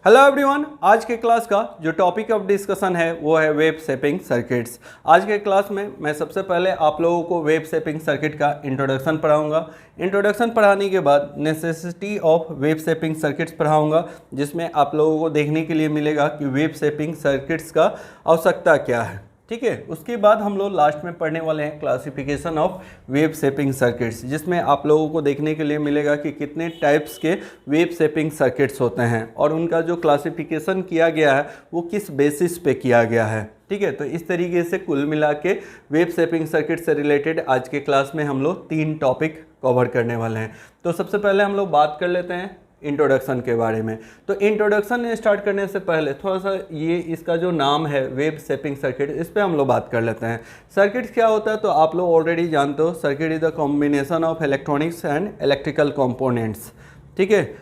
Hello everyone, आज के class का जो टॉपिक ऑफ डिस्कशन है वो है वेब शेपिंग सर्किट्स। आज के क्लास में मैं सबसे पहले आप लोगों को वेब शेपिंग सर्किट का इंट्रोडक्शन पढ़ाऊंगा। इंट्रोडक्शन पढ़ाने के बाद necessity of web shaping circuits पढ़ाऊंगा, जिसमें आप लोगों को देखने के लिए मिलेगा कि वेब शेपिंग सर्किट्स का आवश्यकता क्या है। ठीक है, उसके बाद हम लोग लास्ट में पढ़ने वाले हैं classification of web shaping circuits, जिसमें आप लोगों को देखने के लिए मिलेगा कि कितने टाइप्स के वेब शेपिंग सर्किट्स होते हैं और उनका जो क्लासिफिकेशन किया गया है वो किस बेसिस पे किया गया है। ठीक है, तो इस तरीके से कुल मिला के वेब शेपिंग सर्किट से रिलेटेड आज के क्लास में हम लोग 3 टॉपिक कवर करने वाले हैं। तो सबसे पहले हम लोग बात कर लेते हैं इंट्रोडक्शन के बारे में। तो इंट्रोडक्शन स्टार्ट करने से पहले थोड़ा सा ये इसका जो नाम है वेब शेपिंग सर्किट, इस पे हम लोग बात कर लेते हैं। सर्किट क्या होता है तो आप लोग ऑलरेडी जानते हो, circuit is the combination of electronics and electrical components. ठीक है,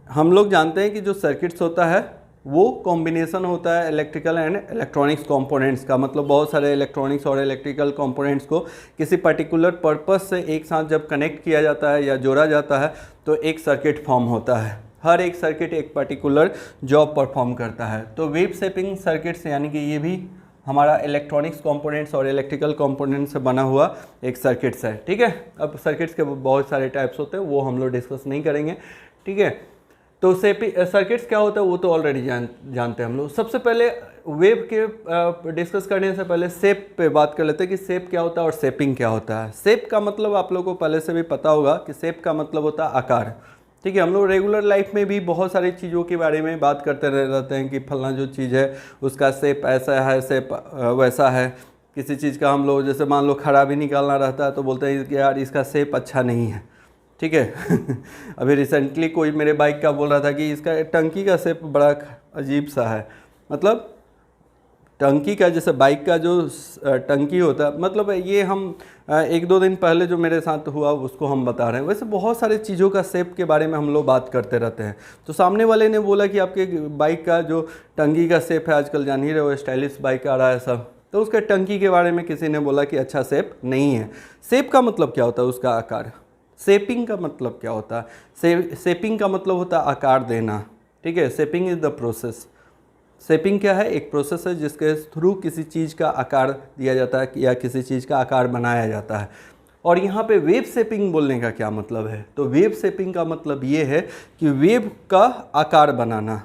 हम लोग जानते हैं कि जो सर्किट्स होता है वो कॉम्बिनेशन होता है इलेक्ट्रिकल एंड इलेक्ट्रॉनिक्स कंपोनेंट्स का। मतलब बहुत सारे इलेक्ट्रॉनिक्स और इलेक्ट्रिकल कंपोनेंट्स को किसी पर्टिकुलर पर्पस से एक साथ जब कनेक्ट किया जाता है या जोड़ा जाता है तो एक सर्किट फॉर्म होता है। हर एक सर्किट एक पर्टिकुलर जॉब परफॉर्म करता है। तो वेब शेपिंग सर्किट्स यानी कि ये भी हमारा इलेक्ट्रॉनिक्स कंपोनेंट्स और इलेक्ट्रिकल कंपोनेंट्स से बना हुआ एक सर्किट्स है। ठीक है, अब सर्किट्स के बहुत सारे टाइप्स होते हैं, वो हम लोग डिस्कस नहीं करेंगे। ठीक है, तो सर्किट्स क्या होता है वो तो ऑलरेडी जानते हैं हम लोग। सबसे पहले वेब के डिस्कस करने से पहले शेप पे बात कर लेते हैं कि शेप क्या होता है और शेपिंग क्या होता है। शेप का मतलब आप लोगों को पहले से भी पता होगा कि शेप का मतलब होता है आकार। ठीक है, हम लोग रेगुलर लाइफ में भी बहुत सारी चीज़ों के बारे में बात करते रहते हैं कि फलना जो चीज़ है उसका शेप ऐसा है, शेप वैसा है। किसी चीज़ का हम लोग जैसे मान लो खराबी निकालना रहता है तो बोलते हैं कि यार इसका शेप अच्छा नहीं है। ठीक है अभी रिसेंटली कोई मेरे बाइक का बोल रहा था कि इसका टंकी का शेप बड़ा अजीब सा है। मतलब टंकी का जैसे बाइक का जो टंकी होता है, मतलब ये हम 1-2 दिन पहले जो मेरे साथ हुआ उसको हम बता रहे हैं। वैसे बहुत सारी चीज़ों का शेप के बारे में हम लोग बात करते रहते हैं। तो सामने वाले ने बोला कि आपके बाइक का जो टंकी का शेप है, आजकल जान ही रहे हो स्टाइलिश बाइक आ रहा है सब, तो उसके टंकी के बारे में किसी ने बोला कि अच्छा शेप नहीं है। शेप का मतलब क्या होता है, उसका आकार। शेपिंग का मतलब क्या होता है, शेपिंग का मतलब होता है आकार देना। ठीक है, shaping is the process. Shaping क्या है, एक प्रोसेस है जिसके थ्रू किसी चीज़ का आकार दिया जाता है या किसी चीज़ का आकार बनाया जाता है। और यहाँ पे वेब शेपिंग बोलने का क्या मतलब है, तो वेब शेपिंग का मतलब ये है कि वेब का आकार बनाना।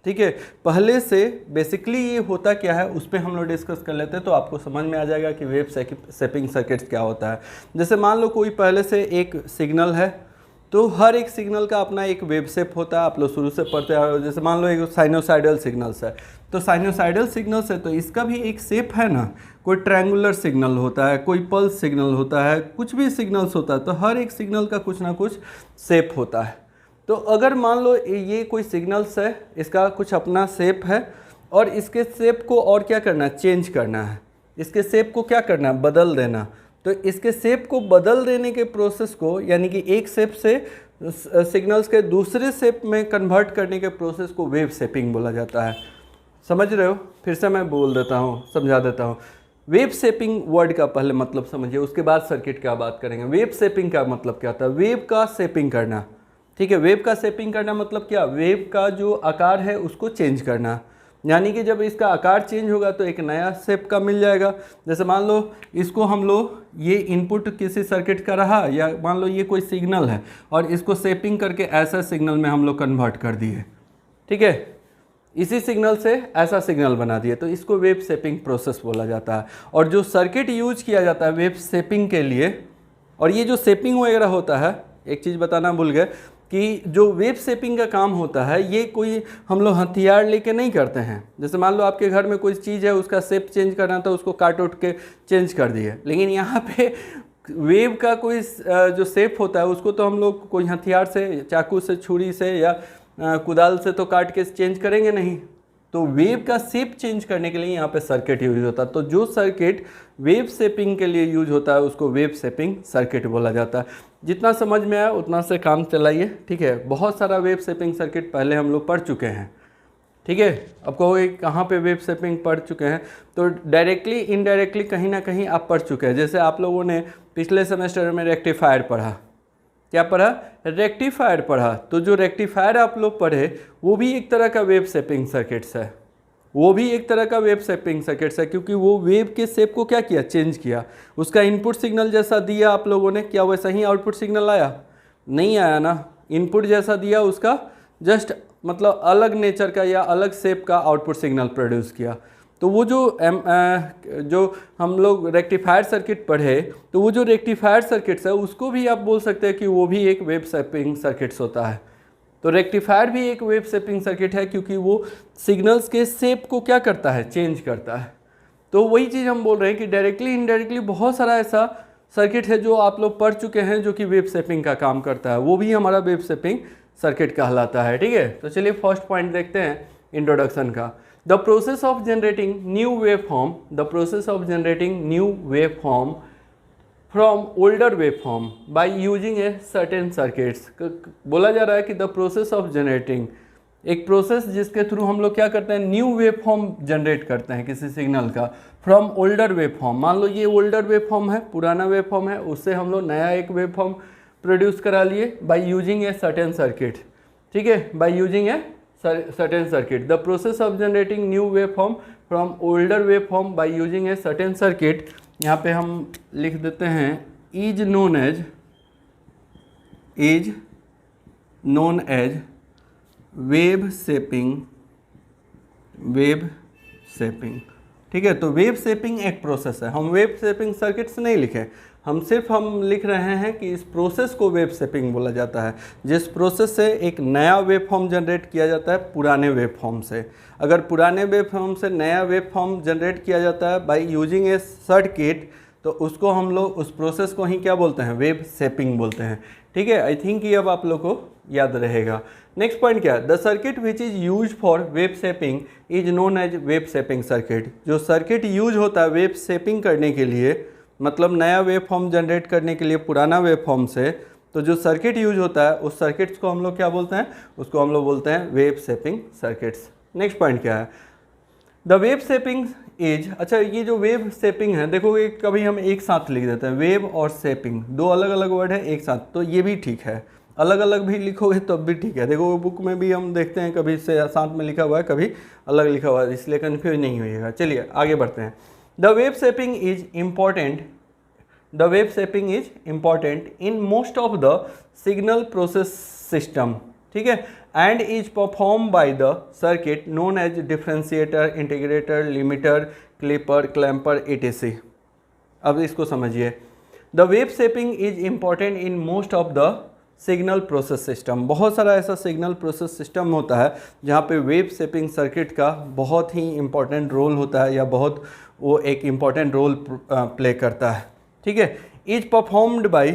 ठीक है, पहले से बेसिकली ये होता क्या है उस पर हम लोग डिस्कस कर लेते हैं तो आपको समझ में आ जाएगा कि वेब शेपिंग सर्किट्स क्या होता है। जैसे मान लो कोई पहले से एक सिग्नल है, तो हर एक सिग्नल का अपना एक वेब शेप होता है। आप लोग शुरू से पढ़ते आ रहे हो। जैसे मान लो एक साइनोसाइडल सिग्नल्स है, तो साइनोसाइडल सिग्नल्स है तो इसका भी एक शेप है ना। कोई ट्रायंगुलर सिग्नल होता है, कोई पल्स सिग्नल होता है, कुछ भी सिग्नल्स होता है, तो हर एक सिग्नल का कुछ ना कुछ शेप होता है। तो अगर मान लो ये कोई सिग्नल्स है, इसका कुछ अपना शेप है और इसके शेप को और क्या करना है, चेंज करना है। इसके शेप को क्या करना है, बदल देना। तो इसके शेप को बदल देने के प्रोसेस को, यानी कि एक शेप से सिग्नल्स के दूसरे शेप में कन्वर्ट करने के प्रोसेस को वेब शेपिंग बोला जाता है। समझ रहे हो, फिर से मैं बोल देता हूँ, समझा देता हूँ। वेब शेपिंग वर्ड का पहले मतलब समझिए, उसके बाद सर्किट का बात करेंगे। वेब शेपिंग का मतलब क्या होता है, वेब का शेपिंग करना। ठीक है, वेब का शेपिंग करना मतलब क्या, वेब का जो आकार है उसको चेंज करना। यानी कि जब इसका आकार चेंज होगा तो एक नया शेप का मिल जाएगा। जैसे मान लो इसको हम लोग, ये इनपुट किसी सर्किट का रहा, या मान लो ये कोई सिग्नल है और इसको शेपिंग करके ऐसा सिग्नल में हम लोग कन्वर्ट कर दिए। ठीक है, इसी सिग्नल से ऐसा सिग्नल बना दिए, तो इसको वेब शेपिंग प्रोसेस बोला जाता है। और जो सर्किट यूज किया जाता है वेब शेपिंग के लिए, और ये जो शेपिंग वगैरह होता है, एक चीज़ बताना भूल गए कि जो वेब शेपिंग का काम होता है ये कोई हम लोग हथियार लेके नहीं करते हैं। जैसे मान लो आपके घर में कोई चीज़ है, उसका शेप चेंज करना था, उसको काट उठ के चेंज कर दिए। लेकिन यहाँ पे वेब का कोई जो शेप होता है उसको तो हम लोग कोई हथियार से, चाकू से, छुरी से या कुदाल से तो काट के चेंज करेंगे नहीं। तो वेब का शेप चेंज करने के लिए यहाँ पे सर्किट यूज होता है। तो जो सर्किट वेब शेपिंग के लिए यूज होता है उसको वेब शेपिंग सर्किट बोला जाता है। जितना समझ में आया उतना से काम चलाइए। ठीक है, बहुत सारा वेब शेपिंग सर्किट पहले हम लोग पढ़ चुके हैं। ठीक है, अब कहोगे कहाँ पे वेब शेपिंग पढ़ चुके हैं, तो डायरेक्टली इनडायरेक्टली कहीं ना कहीं आप पढ़ चुके हैं। जैसे आप लोगों ने पिछले सेमेस्टर में रेक्टिफायर पढ़ा, क्या पढ़ा, रेक्टिफायर पढ़ा। तो जो रेक्टिफायर आप लोग पढ़े वो भी एक तरह का वेव शेपिंग सर्किट्स है, वो भी एक तरह का वेव शेपिंग सर्किट्स है, क्योंकि वो वेव के शेप को क्या किया, चेंज किया। उसका इनपुट सिग्नल जैसा दिया आप लोगों ने, क्या वैसा ही आउटपुट सिग्नल आया, नहीं आया ना। इनपुट जैसा दिया उसका जस्ट मतलब अलग नेचर का या अलग शेप का आउटपुट सिग्नल प्रोड्यूस किया। तो वो जो हम लोग रेक्टिफायर सर्किट पढ़े, तो वो जो रेक्टिफायर सर्किट्स है उसको भी आप बोल सकते हैं कि वो भी एक वेव शेपिंग सर्किट्स होता है। तो रेक्टिफायर भी एक वेव शेपिंग सर्किट है, क्योंकि वो सिग्नल्स के शेप को क्या करता है, चेंज करता है। तो वही चीज़ हम बोल रहे हैं कि डायरेक्टली इनडायरेक्टली बहुत सारा ऐसा सर्किट है जो आप लोग पढ़ चुके हैं जो कि वेव शेपिंग का काम करता है, वो भी हमारा वेव शेपिंग सर्किट कहलाता है। ठीक है, तो चलिए फर्स्ट पॉइंट देखते हैं इंट्रोडक्शन का। The process of generating new wave form, the process of generating new wave form from older wave form by using a certain circuits. बोला जा रहा है कि द प्रोसेस ऑफ जनरेटिंग, एक प्रोसेस जिसके थ्रू हम लोग क्या करते हैं, न्यू वेव फॉर्म जनरेट करते हैं किसी सिग्नल का फ्रॉम ओल्डर वेव फॉर्म। मान लो ये ओल्डर वेव फॉर्म है, पुराना वेव फॉर्म है, उससे हम लोग नया एक वेव फॉर्म प्रोड्यूस करा लिए by using a certain circuit. ठीक है, by using a certain circuit. The process of generating new wave form from older wave form by using a certain circuit, यहाँ पे हम लिख देते हैं is known as wave shaping. ठीक है, तो वेव शेपिंग एक प्रोसेस है। हम वेव शेपिंग सर्किट्स नहीं लिखे, हम लिख रहे हैं कि इस प्रोसेस को वेव शेपिंग बोला जाता है, जिस प्रोसेस से एक नया वेव फॉर्म जनरेट किया जाता है पुराने वेव फॉर्म से। अगर पुराने वेव फॉर्म से नया वेव फॉर्म जनरेट किया जाता है बाय यूजिंग ए सर्किट, तो उसको हम लोग उस प्रोसेस को ही क्या बोलते हैं, वेव शेपिंग बोलते हैं। ठीक है, आई थिंक ये अब आप लोग को याद रहेगा। नेक्स्ट पॉइंट क्या है, the circuit which is use for wave shaping is known as wave shaping circuit. जो सर्किट यूज होता है वेव शेपिंग करने के लिए, मतलब नया वेव फॉर्म जनरेट करने के लिए पुराना वेव फॉर्म से, तो जो सर्किट यूज होता है उस सर्किट्स को हम लोग क्या बोलते हैं, उसको हम लोग बोलते हैं wave shaping circuits. Next point क्या है, द वेव शेपिंग इज, अच्छा ये जो वेव शेपिंग है, देखोगे कभी हम एक साथ लिख देते हैं, वेव और शेपिंग दो अलग अलग वर्ड है एक साथ, तो ये भी ठीक है। अलग अलग भी लिखोगे तब भी ठीक है। देखो बुक में भी हम देखते हैं कभी से साथ में लिखा हुआ है, कभी अलग लिखा हुआ है, इसलिए कन्फ्यूज नहीं होइएगा। चलिए आगे बढ़ते हैं। The wave shaping is important in most of the signal process system. ठीक है, and is perform by the circuit known as differentiator, integrator, limiter, clipper, clamper, etc। अब इसको समझिए, the wave shaping is important in most of the signal process system. बहुत सारा ऐसा signal process system होता है जहाँ पे वेव शेपिंग सर्किट का बहुत ही इम्पॉर्टेंट रोल होता है, या बहुत वो एक इम्पॉर्टेंट रोल प्ले करता है। ठीक है, is performed by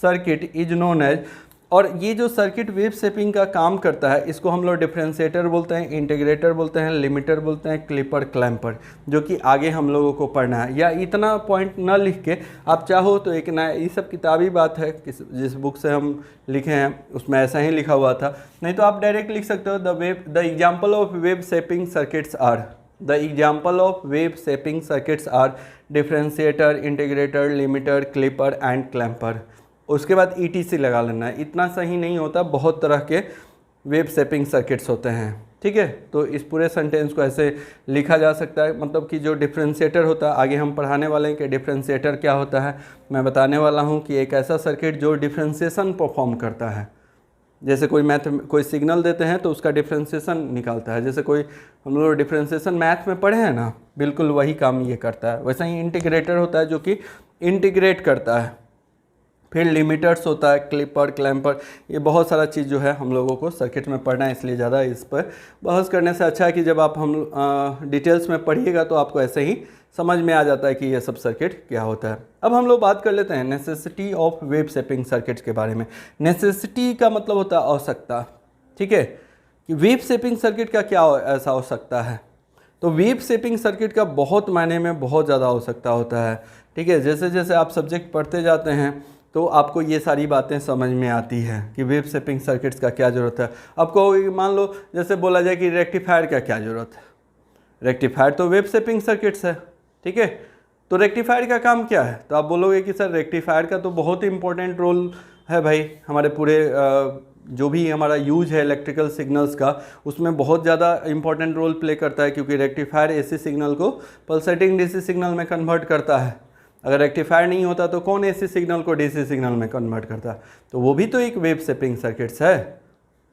circuit is known as, और ये जो सर्किट वेव शेपिंग का काम करता है इसको हम लोग डिफरेंशिएटर बोलते हैं, इंटीग्रेटर बोलते हैं, लिमिटर बोलते हैं, क्लिपर, क्लैम्पर, जो कि आगे हम लोगों को पढ़ना है। या इतना पॉइंट ना लिख के आप चाहो तो एक नया, ये सब किताबी बात है, जिस बुक से हम लिखे हैं उसमें ऐसा ही लिखा हुआ था, नहीं तो आप डायरेक्ट लिख सकते हो the example of wave shaping circuits are differentiator, integrator, limiter, clipper and clamper. उसके बाद ETC लगा लेना है, इतना सही नहीं होता, बहुत तरह के वेव शेपिंग सर्किट्स होते हैं। ठीक है, तो इस पूरे सेंटेंस को ऐसे लिखा जा सकता है, मतलब कि जो डिफरेंशिएटर होता है, आगे हम पढ़ाने वाले हैं कि डिफरेंशिएटर क्या होता है। मैं बताने वाला हूँ कि एक ऐसा सर्किट जो डिफरेंशिएशन परफॉर्म करता है। जैसे कोई सिग्नल देते हैं तो उसका डिफरेंशिएशन निकालता है, जैसे कोई हम लोग डिफरेंशिएशन मैथ में पढ़े हैं ना, बिल्कुल वही काम ये करता है। वैसे ही इंटीग्रेटर होता है जो कि इंटीग्रेट करता है। फिर लिमिटर्स होता है, क्लिपर, क्लैम्पर, ये बहुत सारा चीज़ जो है हम लोगों को सर्किट में पढ़ना है, इसलिए ज़्यादा इस पर बहस करने से अच्छा है कि जब आप डिटेल्स में पढ़िएगा तो आपको ऐसे ही समझ में आ जाता है कि ये सब सर्किट क्या होता है। अब हम लोग बात कर लेते हैं necessity of wave shaping circuits के बारे में। नेसेसिटी का मतलब होता है आवश्यकता। ठीक है, कि वेव शेपिंग सर्किट का क्या ऐसा आवश्यकता है, तो वेव शेपिंग सर्किट का बहुत मायने में बहुत ज़्यादा आवश्यकता होता है। ठीक है, जैसे जैसे आप सब्जेक्ट पढ़ते जाते हैं तो आपको ये सारी बातें समझ में आती है कि वेव शेपिंग सर्किट्स का क्या ज़रूरत है। आपको मान लो जैसे बोला जाए कि रेक्टिफायर का क्या ज़रूरत है, रेक्टिफायर तो वेव शेपिंग सर्किट्स है। ठीक है, तो रेक्टिफायर का काम क्या है, तो आप बोलोगे कि सर रेक्टिफायर का तो बहुत इंपॉर्टेंट रोल है भाई हमारे पूरे जो भी हमारा यूज है इलेक्ट्रिकल सिग्नल्स का, उसमें बहुत ज़्यादा इंपॉर्टेंट रोल प्ले करता है, क्योंकि रेक्टिफायर एसी सिग्नल को पल्सेटिंग डीसी सिग्नल में कन्वर्ट करता है। अगर रेक्टिफायर नहीं होता तो कौन एसी सिग्नल को डीसी सिग्नल में कन्वर्ट करता? तो वो भी तो एक वेव शेपिंग सर्किट्स है,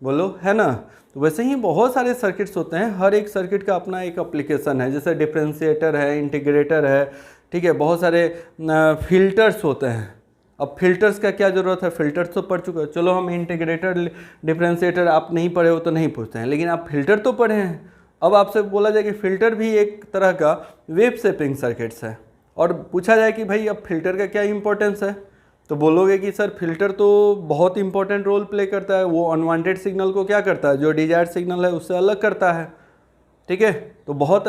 बोलो, है ना। तो वैसे ही बहुत सारे सर्किट्स होते हैं, हर एक सर्किट का अपना एक एप्लीकेशन है। जैसे डिफरेंशिएटर है, इंटीग्रेटर है, ठीक है, बहुत सारे फिल्टर्स होते हैं। अब फिल्टर्स का क्या ज़रूरत है, फिल्टर्स तो पढ़ चुके हो। चलो हम इंटीग्रेटर डिफरेंशिएटर आप नहीं पढ़े हो तो नहीं पूछते हैं, लेकिन आप फिल्टर तो पढ़े हैं। अब आपसे बोला जाए कि फ़िल्टर भी एक तरह का वेव शेपिंग सर्किट्स है, और पूछा जाए कि भाई अब फिल्टर का क्या इंपॉर्टेंस है, तो बोलोगे कि सर फिल्टर तो बहुत इंपॉर्टेंट रोल प्ले करता है। वो अनवांटेड सिग्नल को क्या करता है, जो डिजायर्ड सिग्नल है उससे अलग करता है, ठीक है। तो बहुत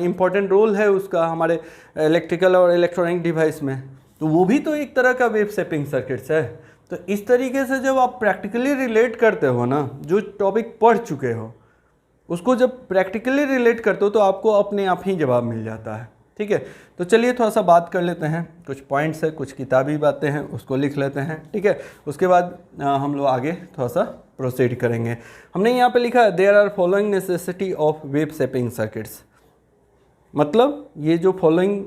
इंपॉर्टेंट रोल है उसका हमारे इलेक्ट्रिकल और इलेक्ट्रॉनिक डिवाइस में। तो वो भी तो एक तरह का वेव शेपिंग सर्किट्स है। तो इस तरीके से जब आप प्रैक्टिकली रिलेट करते हो ना, जो टॉपिक पढ़ चुके हो उसको जब प्रैक्टिकली रिलेट करते हो तो आपको अपने आप ही जवाब मिल जाता है, ठीक है। तो चलिए थोड़ा सा बात कर लेते हैं, कुछ पॉइंट्स है, कुछ किताबी बातें हैं, उसको लिख लेते हैं, ठीक है। उसके बाद हम लोग आगे थोड़ा सा प्रोसीड करेंगे। हमने यहाँ पे लिखा है there are following necessity of wave shaping circuits. मतलब ये जो फॉलोइंग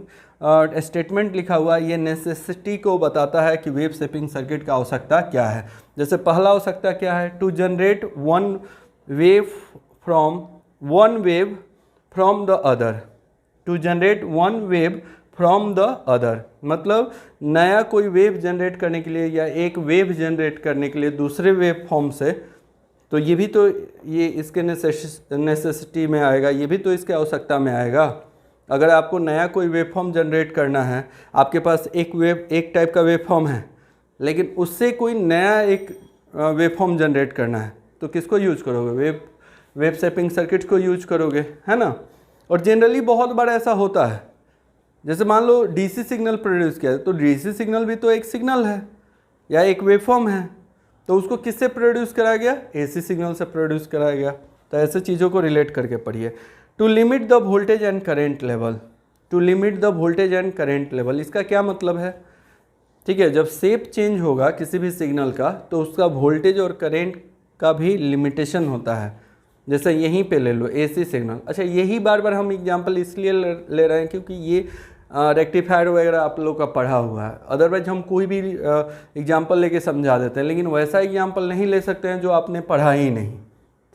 स्टेटमेंट लिखा हुआ है ये नेसेसिटी को बताता है कि वेव शेपिंग सर्किट का आवश्यकता क्या है। जैसे पहला आवश्यकता क्या है, to generate one wave from the other. To generate one wave from the other मतलब नया कोई वेव जनरेट करने के लिए या एक वेव जनरेट करने के लिए दूसरे वेव फॉर्म से, तो ये भी तो ये इसके नेसेसिटी में आएगा, ये भी तो इसके आवश्यकता में आएगा। अगर आपको नया कोई वेव फॉर्म जनरेट करना है, आपके पास एक टाइप का वेव फॉर्म है, लेकिन उससे कोई नया एक वेव फॉर्म जनरेट करना है, तो किसको यूज करोगे? वेव शेपिंग सर्किट को यूज करोगे, है ना। और जनरली बहुत बार ऐसा होता है, जैसे मान लो डीसी सिग्नल प्रोड्यूस किया है, तो डीसी सिग्नल भी तो एक सिग्नल है या एक वेव फॉर्म है, तो उसको किससे प्रोड्यूस कराया गया? एसी सिग्नल से प्रोड्यूस कराया गया। तो ऐसे चीज़ों को रिलेट करके पढ़िए। To limit the voltage and current level. To limit the voltage and current level, इसका क्या मतलब है? ठीक है, जब शेप चेंज होगा किसी भी सिग्नल का तो उसका वोल्टेज और करेंट का भी लिमिटेशन होता है। जैसे यहीं पे ले लो एसी सिग्नल। अच्छा, यही बार बार हम एग्जांपल इसलिए ले रहे हैं क्योंकि ये रेक्टिफायर वगैरह आप लोग का पढ़ा हुआ है। अदरवाइज हम कोई भी एग्जांपल लेके समझा देते हैं, लेकिन वैसा एग्जांपल नहीं ले सकते हैं जो आपने पढ़ा ही नहीं,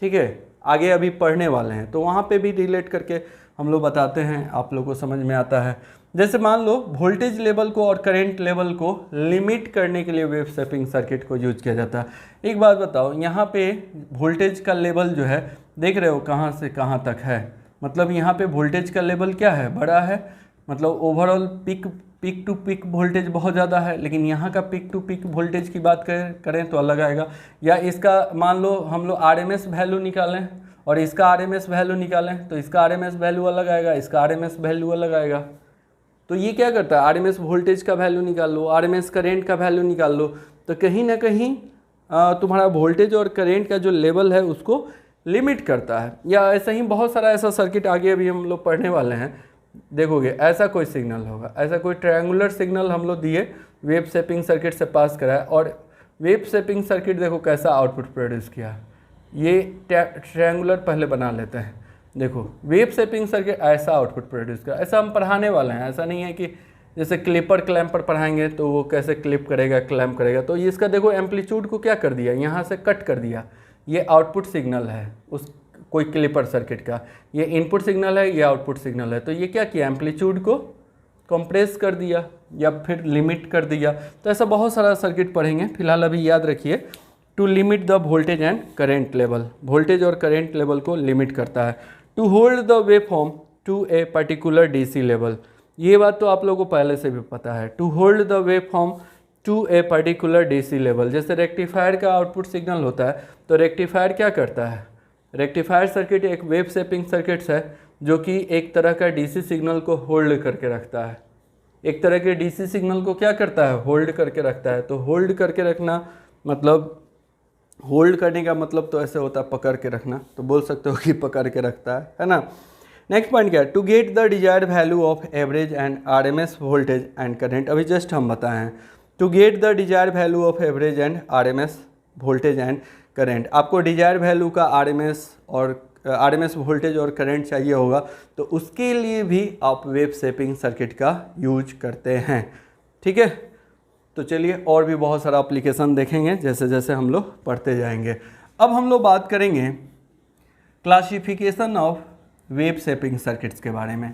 ठीक है। आगे अभी पढ़ने वाले हैं तो वहाँ पे भी रिलेट करके हम लोग बताते हैं, आप लोग को समझ में आता है। जैसे मान लो वोल्टेज लेवल को और करंट लेवल को लिमिट करने के लिए वेव शेपिंग सर्किट को यूज किया जाता है। एक बात बताओ, यहाँ पे वोल्टेज का लेवल जो है देख रहे हो कहाँ से कहाँ तक है, मतलब यहाँ पे वोल्टेज का लेवल क्या है, बड़ा है, मतलब overall peak to peak voltage बहुत ज़्यादा है, लेकिन यहाँ का पिक टू पिक वोल्टेज की बात करें तो अलग आएगा। या इसका मान लो हम लोग आरएमएस वैल्यू निकालें और इसका आरएमएस वैल्यू निकालें तो इसका आरएमएस वैल्यू अलग आएगा, इसका आरएमएस वैल्यू अलग आएगा। तो ये क्या करता है, आरएमएस वोल्टेज का वैल्यू निकाल लो, आरएमएस करेंट का वैल्यू निकाल लो, तो कहीं ना कहीं तुम्हारा वोल्टेज और करेंट का जो लेवल है उसको लिमिट करता है। या ऐसा ही बहुत सारा ऐसा सर्किट आगे अभी हम लोग पढ़ने वाले हैं, देखोगे ऐसा कोई सिग्नल होगा, ऐसा कोई ट्रायंगुलर सिग्नल हम लोग दिए, वेव शेपिंग सर्किट से पास कराया, और वेव शेपिंग सर्किट देखो कैसा आउटपुट प्रोड्यूस किया। ये ट्रायंगुलर पहले बना लेते हैं, देखो वेव शेपिंग सर्किट ऐसा आउटपुट प्रोड्यूस करा। ऐसा हम पढ़ाने वाले हैं, ऐसा नहीं है कि जैसे क्लिपर क्लैम्पर पढ़ाएंगे तो वो कैसे क्लिप करेगा क्लैम्प करेगा। तो इसका देखो एम्पलीट्यूड को क्या कर दिया, यहाँ से कट कर दिया, ये आउटपुट सिग्नल है उस कोई क्लिपर सर्किट का, ये इनपुट सिग्नल है, ये आउटपुट सिग्नल है। तो ये क्या किया, एम्पलीट्यूड को कंप्रेस कर दिया या फिर लिमिट कर दिया। तो ऐसा बहुत सारा सर्किट पढ़ेंगे, फिलहाल अभी याद रखिए to limit the voltage and current level, voltage और करेंट लेवल को लिमिट करता है। To hold the wave form to a particular DC level, ये बात तो आप लोगों को पहले से भी पता है। To hold the wave form to a particular DC level, जैसे रेक्टिफायर का आउटपुट सिग्नल होता है तो रेक्टिफायर क्या करता है, रेक्टिफायर सर्किट एक वेव शेपिंग सर्किट्स है जो कि एक तरह का डीसी सिग्नल को होल्ड करके रखता है। एक तरह के डीसी सिग्नल को क्या करता है, होल्ड करके रखता है। तो होल्ड करके रखना मतलब, होल्ड करने का मतलब तो ऐसे होता है पकड़ के रखना, तो बोल सकते हो कि पकड़ के रखता है ना। नेक्स्ट पॉइंट क्या है, to get the desired value of average and RMS voltage and current. अभी जस्ट हम बताए हैं to get the desire value of average and RMS voltage and current, आपको डिजायर वैल्यू का आरएमएस वोल्टेज और current चाहिए होगा, तो उसके लिए भी आप वेव शेपिंग सर्किट का यूज करते हैं। ठीक है, तो चलिए और भी बहुत सारा एप्लीकेशन देखेंगे जैसे जैसे हम लोग पढ़ते जाएंगे। अब हम लोग बात करेंगे classification of wave shaping circuits के बारे में।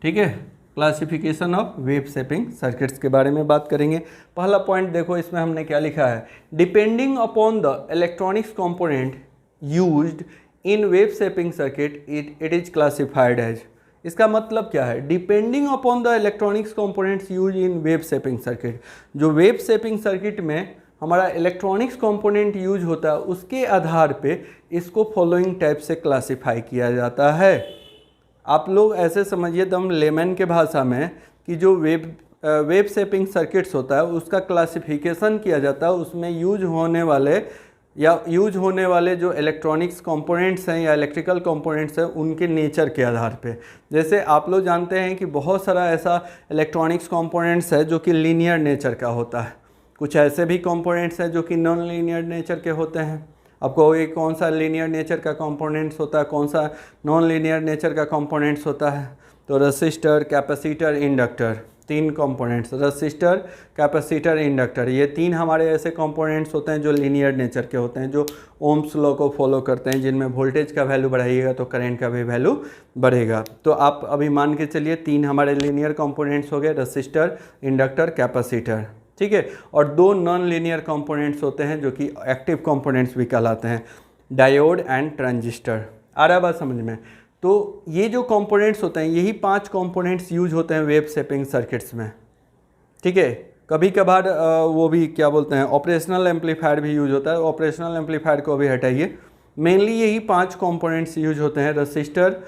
ठीक है, classification of wave shaping circuits के बारे में बात करेंगे। पहला पॉइंट देखो, इसमें हमने क्या लिखा है, depending upon the electronics component used in wave shaping circuit it is classified as. इसका मतलब क्या है, depending upon the electronics components use in wave shaping circuit, जो वेव शेपिंग सर्किट में हमारा इलेक्ट्रॉनिक्स कंपोनेंट यूज होता है उसके आधार पे इसको फॉलोइंग टाइप से क्लासिफाई किया जाता है। आप लोग ऐसे समझिए दम लेमन के भाषा में कि जो वेव शेपिंग सर्किट्स होता है उसका क्लासिफिकेशन किया जाता है उसमें यूज होने वाले जो इलेक्ट्रॉनिक्स कंपोनेंट्स हैं या इलेक्ट्रिकल कंपोनेंट्स हैं उनके नेचर के आधार पे। जैसे आप लोग जानते हैं कि बहुत सारा ऐसा इलेक्ट्रॉनिक्स कंपोनेंट्स है जो कि लीनियर नेचर का होता है, कुछ ऐसे भी कंपोनेंट्स हैं जो कि नॉन लीनियर नेचर के होते हैं। आपको ये कौन सा लीनियर नेचर का कंपोनेंट्स होता है, कौन सा नॉन लीनियर नेचर का कंपोनेंट्स होता है, तो रेसिस्टर, कैपेसिटर, इंडक्टर, तीन कंपोनेंट्स, रेसिस्टर, कैपेसिटर, इंडक्टर, ये तीन हमारे ऐसे कंपोनेंट्स होते हैं जो लीनियर नेचर के होते हैं, जो ओम्स लॉ को फॉलो करते हैं, जिनमें वोल्टेज का वैल्यू बढ़ाइएगा तो करंट का भी वैल्यू बढ़ेगा। तो आप अभी मान के चलिए तीन हमारे लीनियर कंपोनेंट्स हो गए, रेसिस्टर, इंडक्टर, कैपेसिटर। ठीक है, और दो नॉन लीनियर कंपोनेंट्स होते हैं जो कि एक्टिव कंपोनेंट्स भी कहलाते हैं, डायोड एंड ट्रांजिस्टर। आ रहा है बात समझ में? तो ये जो कंपोनेंट्स होते हैं यही 5 कंपोनेंट्स यूज होते हैं वेव शेपिंग सर्किट्स में। ठीक है, कभी कभार वो भी क्या बोलते हैं ऑपरेशनल एम्पलीफायर भी यूज होता है, ऑपरेशनल एम्पलीफायर को भी हटाइए, मेनली यही 5 कंपोनेंट्स यूज होते हैं, resistor,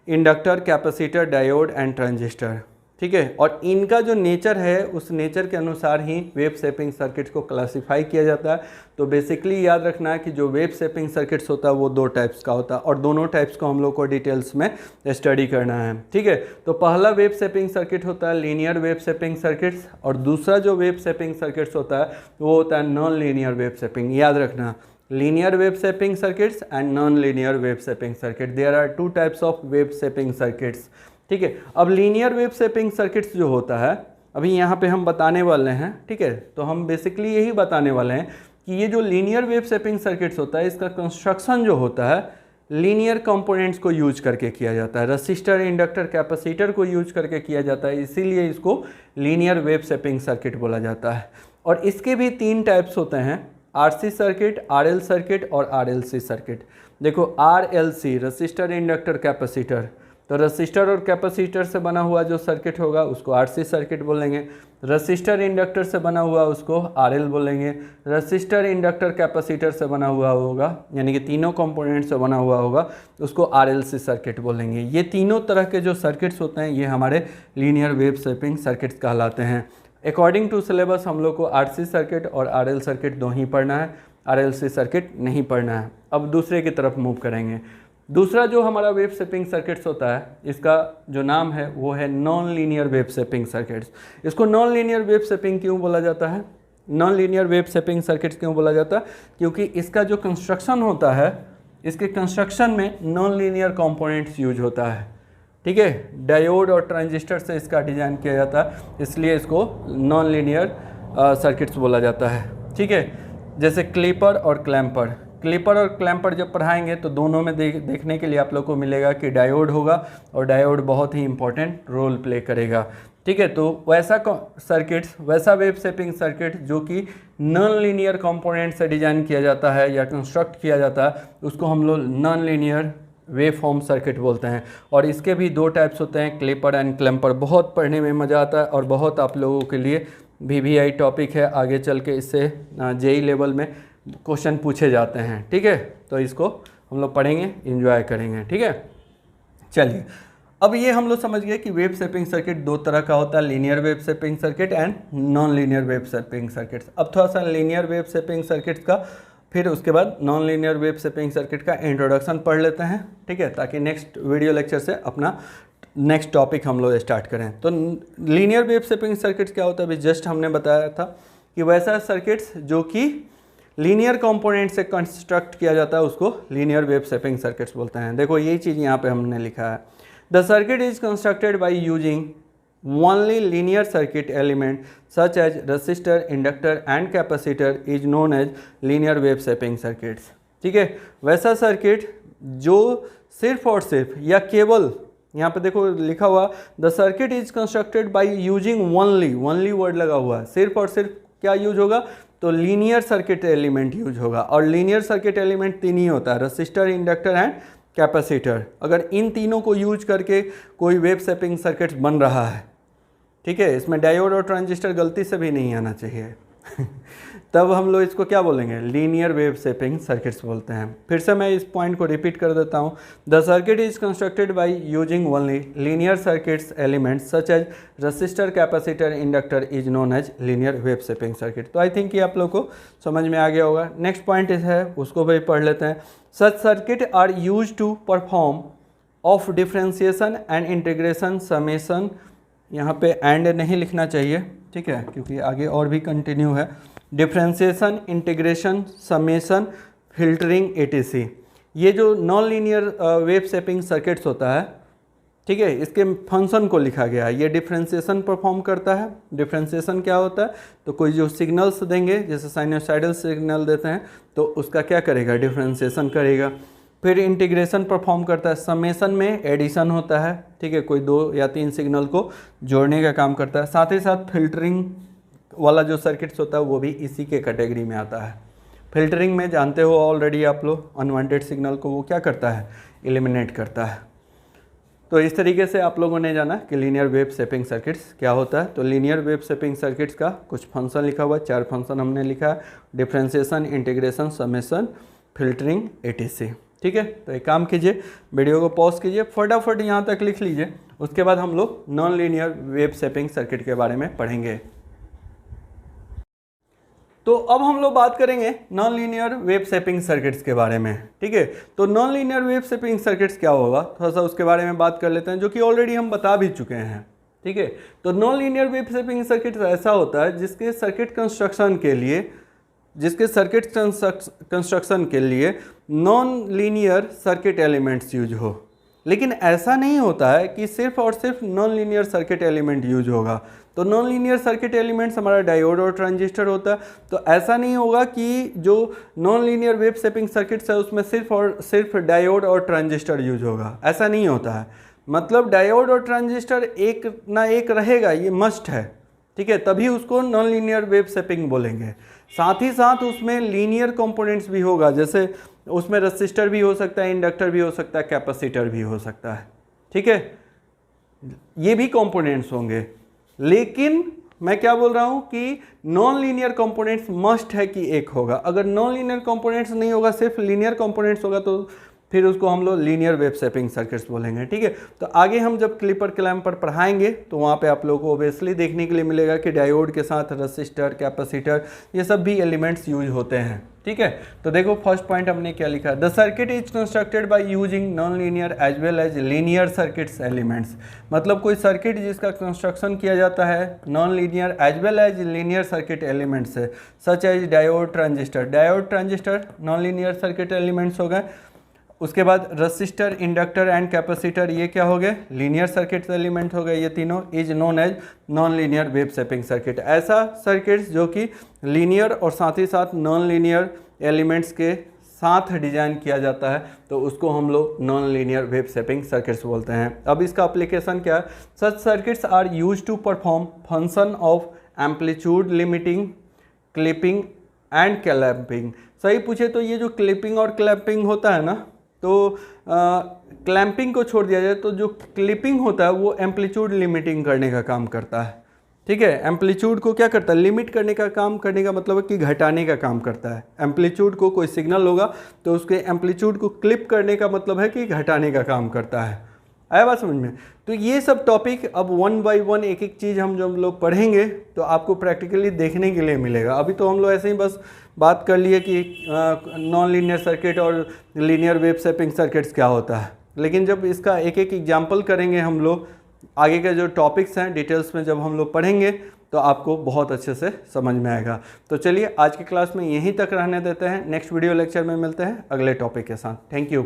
inductor, capacitor, diode and transistor. ठीक है, और इनका जो नेचर है उस नेचर के अनुसार ही वेव शेपिंग सर्किट्स को क्लासिफाई किया जाता है। तो बेसिकली याद रखना है कि जो वेव शेपिंग सर्किट्स होता है वो 2 टाइप्स का होता है और दोनों टाइप्स को हम लोग को डिटेल्स में स्टडी करना है। ठीक है, तो पहला वेव शेपिंग सर्किट होता है लीनियर वेव शेपिंग सर्किट्स और दूसरा जो वेव शेपिंग सर्किट्स होता है वो होता है नॉन लीनियर वेव शेपिंग। याद रखना, linear wave shaping circuits and non linear wave shaping circuit, there are 2 types of wave shaping circuits. ठीक है, अब लीनियर वेव शेपिंग सर्किट्स जो होता है अभी यहाँ पे हम बताने वाले हैं। ठीक है, तो हम बेसिकली यही बताने वाले हैं कि ये जो लीनियर वेव शेपिंग सर्किट्स होता है इसका कंस्ट्रक्शन जो होता है लीनियर कंपोनेंट्स को यूज करके किया जाता है, रेसिस्टर, इंडक्टर, कैपेसिटर को यूज करके किया जाता है, इसीलिए इसको लीनियर वेव शेपिंग सर्किट बोला जाता है। और इसके भी 3 टाइप्स होते हैं, RC सर्किट, RL सर्किट और RLC सर्किट। देखो RLC रेसिस्टर, इंडक्टर, कैपेसिटर, तो रेसिस्टर और कैपेसिटर से बना हुआ जो सर्किट होगा उसको RC सर्किट बोलेंगे, रेसिस्टर इंडक्टर से बना हुआ उसको RL बोलेंगे, रेसिस्टर इंडक्टर कैपेसिटर से बना हुआ होगा यानी कि तीनों कंपोनेंट से बना हुआ होगा उसको RLC सर्किट बोलेंगे। ये तीनों तरह के जो सर्किट्स होते हैं ये हमारे लीनियर वेव शेपिंग सर्किट्स कहलाते हैं। अकॉर्डिंग टू सिलेबस हम लोग को RC सर्किट और RL सर्किट 2 ही पढ़ना है, RLC सर्किट नहीं पढ़ना है। अब दूसरे की तरफ मूव करेंगे। दूसरा जो हमारा वेव शेपिंग सर्किट्स होता है इसका जो नाम है वो है non linear wave shaping circuits. इसको नॉन लीनियर वेव शेपिंग क्यों बोला जाता है, non linear wave shaping circuits क्यों बोला जाता है? क्योंकि इसका जो कंस्ट्रक्शन होता है इसके कंस्ट्रक्शन में नॉन लीनियर कंपोनेंट्स यूज होता है। ठीक है, डायोड और ट्रांजिस्टर से इसका डिज़ाइन किया जाता है, इसलिए इसको नॉन लीनियर सर्किट्स बोला जाता है। ठीक है, जैसे क्लिपर और क्लैम्पर, क्लिपर और क्लैम्पर जब पढ़ाएंगे तो दोनों में देखने के लिए आप लोग को मिलेगा कि डायोड होगा और डायोड बहुत ही इंपॉर्टेंट रोल प्ले करेगा। ठीक है, तो वैसा सर्किट्स, वैसा वेव शेपिंग सर्किट जो कि नॉन लीनियर कंपोनेंट से डिज़ाइन किया जाता है या कंस्ट्रक्ट किया जाता है उसको हम लोग non linear wave form circuit बोलते हैं। और इसके भी 2 टाइप्स होते हैं, क्लिपर एंड क्लैम्पर। बहुत पढ़ने में मज़ा आता है और बहुत आप लोगों के लिए VVI टॉपिक है, आगे चल के इससे JEE लेवल में क्वेश्चन पूछे जाते हैं। ठीक है, तो इसको हम लोग पढ़ेंगे, एंजॉय करेंगे। ठीक है, चलिए अब ये हम लोग समझ गए कि वेव शेपिंग सर्किट 2 तरह का होता है, linear wave shaping circuit and non linear wave shaping circuits. अब थोड़ा सा लीनियर वेव शेपिंग सर्किट का फिर उसके बाद non linear wave shaping circuit का इंट्रोडक्शन पढ़ लेते हैं। ठीक है, ताकि नेक्स्ट वीडियो लेक्चर से अपना नेक्स्ट टॉपिक हम लोग स्टार्ट करें। तो लीनियर वेव शेपिंग सर्किट्स क्या होता है, अभी जस्ट हमने बताया था कि वैसा सर्किट्स जो कि लीनियर कंपोनेंट से कंस्ट्रक्ट किया जाता है उसको लीनियर वेव शेपिंग सर्किट्स बोलते हैं। देखो यही चीज़ यहाँ पे हमने लिखा है, the circuit is constructed by using only linear circuit element such as resistor, inductor and capacitor is known as linear wave shaping circuits. ठीक है, वैसा सर्किट जो सिर्फ और सिर्फ या केवल, यहाँ पे देखो लिखा हुआ the circuit is constructed by using only word लगा हुआ है, सिर्फ और सिर्फ क्या यूज होगा, तो लीनियर सर्किट एलिमेंट यूज होगा। और लीनियर सर्किट एलिमेंट तीन ही होता है, रजिस्टर, इंडक्टर एंड कैपेसिटर। अगर इन तीनों को यूज करके कोई वेव शेपिंग सर्किट बन रहा है, ठीक है, इसमें डायोड और ट्रांजिस्टर गलती से भी नहीं आना चाहिए तब हम लोग इसको क्या बोलेंगे, लीनियर वेव शेपिंग सर्किट्स बोलते हैं। फिर से मैं इस पॉइंट को रिपीट कर देता हूँ, the circuit is constructed by using only linear circuits elements such as resistor, capacitor, inductor is known as linear wave shaping circuit. तो आई थिंक ये आप लोग को समझ में आ गया होगा। नेक्स्ट पॉइंट है उसको भी पढ़ लेते हैं। Such circuit are use to perform of differentiation and integration summation, यहाँ पे एंड नहीं लिखना चाहिए, ठीक है, क्योंकि आगे और भी कंटिन्यू है। Differentiation, integration, summation, filtering, etc, ये जो non linear wave shaping circuits होता है, ठीक है, इसके फंक्शन को लिखा गया है। ये डिफ्रेंशिएशन परफॉर्म करता है। डिफ्रेंशिएशन क्या होता है, तो कोई जो सिग्नल्स देंगे, जैसे साइनोसाइडल सिग्नल देते हैं, तो उसका क्या करेगा, डिफ्रेंशिएशन करेगा। फिर इंटीग्रेशन परफॉर्म करता है। समेशन में एडिशन होता है, ठीक है, कोई 2 या 3 सिग्नल को जोड़ने का काम करता है। साथ ही साथ फिल्टरिंग वाला जो सर्किट्स होता है वो भी इसी के कैटेगरी में आता है। फिल्टरिंग में जानते हो ऑलरेडी आप लोग, अनवांटेड सिग्नल को वो क्या करता है, एलिमिनेट करता है। तो इस तरीके से आप लोगों ने जाना कि लीनियर वेव शेपिंग सर्किट्स क्या होता है। तो लीनियर वेव शेपिंग सर्किट्स का कुछ फंक्शन लिखा हुआ है, 4 फंक्शन हमने लिखा है, differentiation, integration, summation, filtering, etc. ठीक है, तो एक काम कीजिए, वीडियो को पॉज कीजिए, फटाफट यहाँ तक लिख लीजिए, उसके बाद हम लोग non linear wave shaping circuit के बारे में पढ़ेंगे। तो अब हम लोग बात करेंगे non linear wave shaping circuits के बारे में। ठीक है, तो non linear wave shaping circuits क्या होगा, थोड़ा सा उसके बारे में बात कर लेते हैं, जो कि ऑलरेडी हम बता भी चुके हैं। ठीक है, तो non linear wave shaping circuits ऐसा होता है जिसके सर्किट कंस्ट्रक्शन के लिए non linear circuit elements use हो। लेकिन ऐसा नहीं होता है कि सिर्फ और सिर्फ non linear circuit element use होगा। तो नॉन लीनियर सर्किट एलिमेंट्स हमारा डायोड और ट्रांजिस्टर होता है। तो ऐसा नहीं होगा कि जो non linear wave shaping circuits है उसमें सिर्फ और सिर्फ डायोड और ट्रांजिस्टर यूज होगा, ऐसा नहीं होता है। मतलब डायोड और ट्रांजिस्टर एक ना एक रहेगा, ये मस्ट है। ठीक है, तभी उसको नॉन लीनियर वेव शेपिंग बोलेंगे। साथ ही साथ उसमें लीनियर कंपोनेंट्स भी होगा, जैसे उसमें रजिस्टर भी हो सकता है, इंडक्टर भी हो सकता है, कैपेसिटर भी हो सकता है। ठीक है, ये भी कंपोनेंट्स होंगे। लेकिन मैं क्या बोल रहा हूं कि नॉन लीनियर कंपोनेंट्स मस्ट है कि एक होगा। अगर नॉन लीनियर कंपोनेंट्स नहीं होगा, सिर्फ लीनियर कंपोनेंट्स होगा, तो फिर उसको हम लोग लीनियर वेव शेपिंग सर्किट्स बोलेंगे। ठीक है, तो आगे हम जब क्लिपर क्लैम्पर पढ़ाएंगे तो वहाँ पे आप लोगों को ओबियसली देखने के लिए मिलेगा कि डायोड के साथ रजिस्टर, कैपेसिटर, ये सब भी एलिमेंट्स यूज होते हैं। ठीक है, तो देखो फर्स्ट पॉइंट हमने क्या लिखा, the circuit is constructed by using non linear as well as linear circuits elements. मतलब कोई सर्किट जिसका कंस्ट्रक्शन किया जाता है non linear as well as linear circuit elements से, such as diode, transistor. Diode, transistor non linear circuit elements हो गए। उसके बाद रजिस्टर, इंडक्टर एंड कैपेसिटर, ये क्या हो गए, लीनियर सर्किट एलिमेंट हो गए। ये तीनों is known as non linear wave shaping circuit. ऐसा सर्किट्स जो कि लीनियर और साथ ही साथ नॉन लीनियर एलिमेंट्स के साथ डिजाइन किया जाता है, तो उसको हम लोग non linear wave shaping circuits बोलते हैं। अब इसका एप्लीकेशन क्या है, such circuits are use to perform function of amplitude limiting, clipping and clamping. सही पूछे तो ये जो क्लिपिंग और क्लैंपिंग होता है ना, तो क्लैंपिंग को छोड़ दिया जाए तो जो क्लिपिंग होता है वो एम्पलीट्यूड लिमिटिंग करने का काम करता है। ठीक है, एम्पलीट्यूड को क्या करता है, लिमिट करने का काम, करने का मतलब है कि घटाने का काम करता है। एम्पलीट्यूड को कोई सिग्नल होगा तो उसके एम्पलीट्यूड को क्लिप करने का मतलब है कि घटाने का काम करता है। आया बात समझ में। तो ये सब टॉपिक अब 1 बाय 1 एक एक चीज़ हम जब लोग पढ़ेंगे तो आपको प्रैक्टिकली देखने के लिए मिलेगा। अभी तो हम लोग ऐसे ही बस बात कर लिए कि नॉन लीनियर सर्किट और लीनियर वेव शेपिंग सर्किट्स क्या होता है। लेकिन जब इसका एक एक एग्जाम्पल करेंगे हम लोग, आगे के जो टॉपिक्स हैं डिटेल्स में जब हम लोग पढ़ेंगे तो आपको बहुत अच्छे से समझ में आएगा। तो चलिए आज की क्लास में यहीं तक रहने देते हैं, नेक्स्ट वीडियो लेक्चर में मिलते हैं अगले टॉपिक के साथ। Thank you.